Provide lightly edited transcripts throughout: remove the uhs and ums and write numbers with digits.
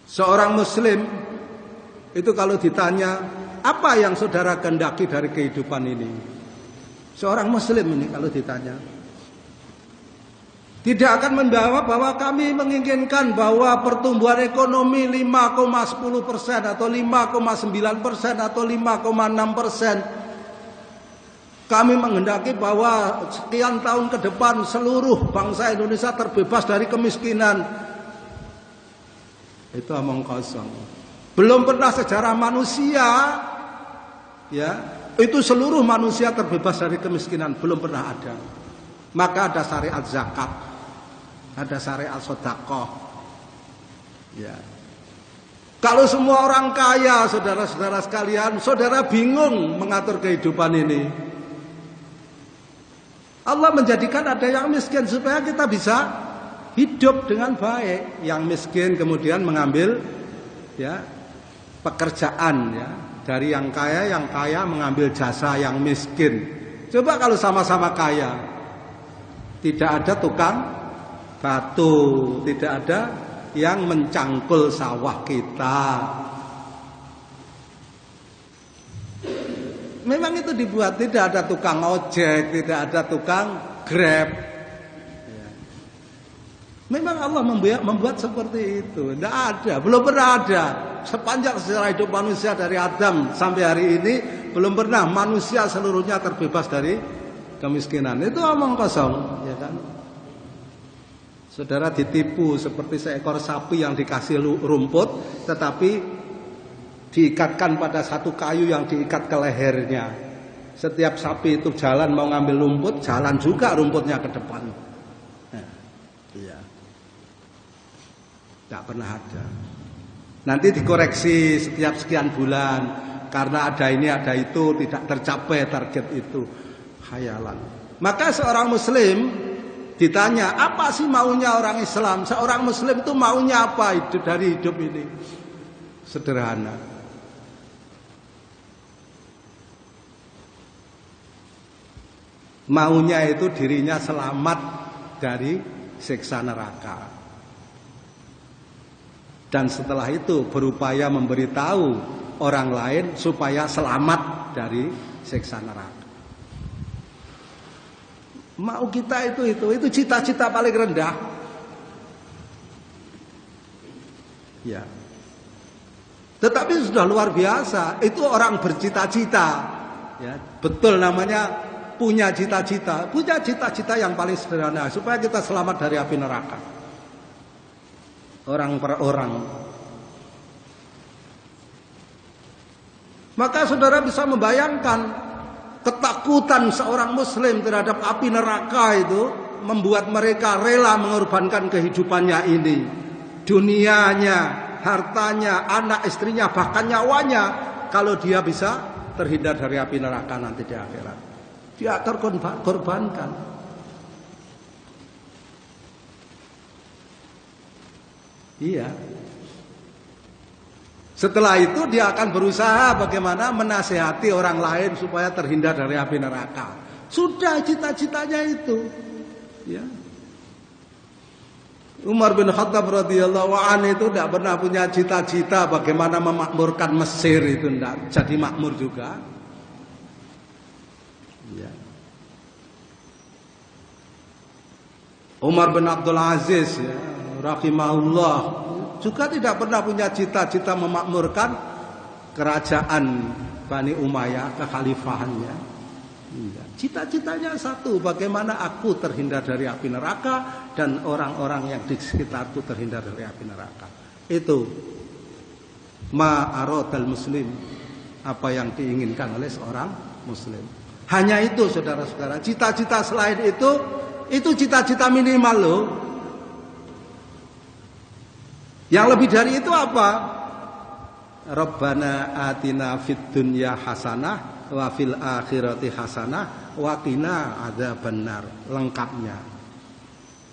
Seorang muslim itu kalau ditanya, apa yang saudara kehendaki dari kehidupan ini? Seorang muslim ini kalau ditanya, tidak akan menjawab bahwa kami menginginkan bahwa pertumbuhan ekonomi 5,10% atau 5,9% atau 5,6%. Kami menghendaki bahwa sekian tahun ke depan seluruh bangsa Indonesia terbebas dari kemiskinan. Itu omong kosong. Belum pernah sejarah manusia, ya, itu seluruh manusia terbebas dari kemiskinan, belum pernah ada. Maka ada syariat zakat, ada syariat sedekah. Ya. Kalau semua orang kaya, saudara-saudara sekalian, saudara bingung mengatur kehidupan ini. Allah menjadikan ada yang miskin supaya kita bisa hidup dengan baik. Yang miskin kemudian mengambil, ya, pekerjaan, ya, dari yang kaya mengambil jasa yang miskin. Coba kalau sama-sama kaya, tidak ada tukang batu, tidak ada yang mencangkul sawah kita. Memang itu dibuat, tidak ada tukang ojek, tidak ada tukang grab. Memang Allah membuat seperti itu. Tidak ada, belum pernah ada. Sepanjang sejarah hidup manusia dari Adam sampai hari ini, belum pernah manusia seluruhnya terbebas dari kemiskinan. Itu omong kosong, ya kan? Saudara ditipu seperti seekor sapi yang dikasih rumput, tetapi diikatkan pada satu kayu yang diikat ke lehernya. Setiap sapi itu jalan mau ngambil rumput, jalan juga rumputnya ke depan. Iya. Tidak pernah ada. Nanti dikoreksi setiap sekian bulan karena ada ini ada itu, tidak tercapai target itu. Khayalan. Maka seorang muslim ditanya, apa sih maunya orang Islam? Seorang muslim itu maunya apa dari hidup ini? Sederhana. Maunya itu dirinya selamat dari siksa neraka. Dan setelah itu berupaya memberitahu orang lain supaya selamat dari siksa neraka. Mau kita itu cita-cita paling rendah. Ya. Tetapi sudah luar biasa. Itu orang bercita-cita. Ya, betul namanya punya cita-cita. Punya cita-cita yang paling sederhana supaya kita selamat dari api neraka. Orang per orang. Maka saudara bisa membayangkan ketakutan seorang muslim terhadap api neraka itu membuat mereka rela mengorbankan kehidupannya ini, dunianya, hartanya, anak istrinya, bahkan nyawanya, kalau dia bisa terhindar dari api neraka nanti di akhirat. Dia terkorbankan. Iya. Setelah itu dia akan berusaha bagaimana menasihati orang lain supaya terhindar dari api neraka. Sudah cita-citanya itu. Ya. Umar bin Khattab radhiyallahu anhu itu tidak pernah punya cita-cita bagaimana memakmurkan Mesir, itu tidak jadi makmur juga. Ya. Umar bin Abdul Aziz, ya, rahimahullah, juga tidak pernah punya cita-cita memakmurkan kerajaan Bani Umayyah, kekhalifahannya. Cita-citanya satu, bagaimana aku terhindar dari api neraka dan orang-orang yang di sekitarku terhindar dari api neraka. Itu ma'aradal muslim, apa yang diinginkan oleh seorang muslim. Hanya itu saudara-saudara. Cita-cita selain itu cita-cita minimal loh. Yang lebih dari itu apa? Rabbana atina fid dunya hasanah wa fil akhirati hasanah wa qina adzabannar. Lengkapnya.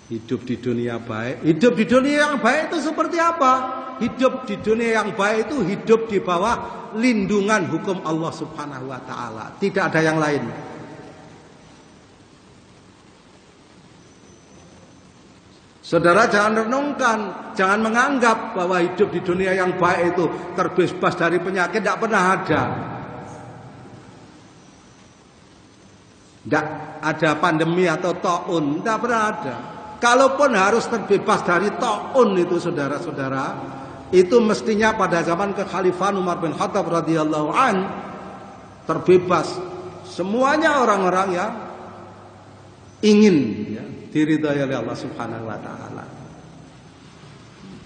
Hidup di dunia baik. Hidup di dunia yang baik itu seperti apa? Hidup di dunia yang baik itu hidup di bawah lindungan hukum Allah Subhanahu wa taala. Tidak ada yang lain. Saudara jangan renungkan, jangan menganggap bahwa hidup di dunia yang baik itu terbebas dari penyakit, tidak pernah ada. Tidak ada pandemi atau taun, tidak pernah ada. Kalaupun harus terbebas dari taun itu saudara-saudara, itu mestinya pada zaman kekhalifahan Umar bin Khattab radhiyallahu an terbebas semuanya orang-orang yang ingin ya, diridhai oleh Allah Subhanahu wa taala.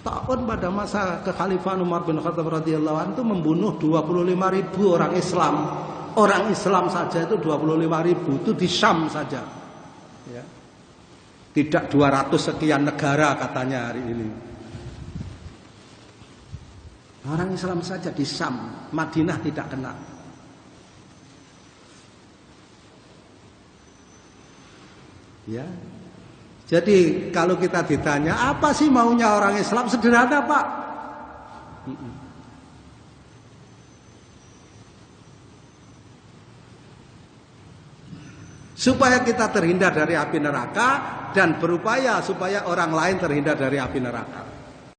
Taun pada masa kekhalifahan Umar bin Khattab radhiyallahu an itu membunuh 25.000 orang Islam. Orang Islam saja itu 25.000, itu di Syam saja. Ya. Tidak 200 sekian negara katanya hari ini. Orang Islam saja di Syam, Madinah tidak kena. Ya. Jadi kalau kita ditanya apa sih maunya orang Islam, sederhana Pak. Supaya kita terhindar dari api neraka dan berupaya supaya orang lain terhindar dari api neraka.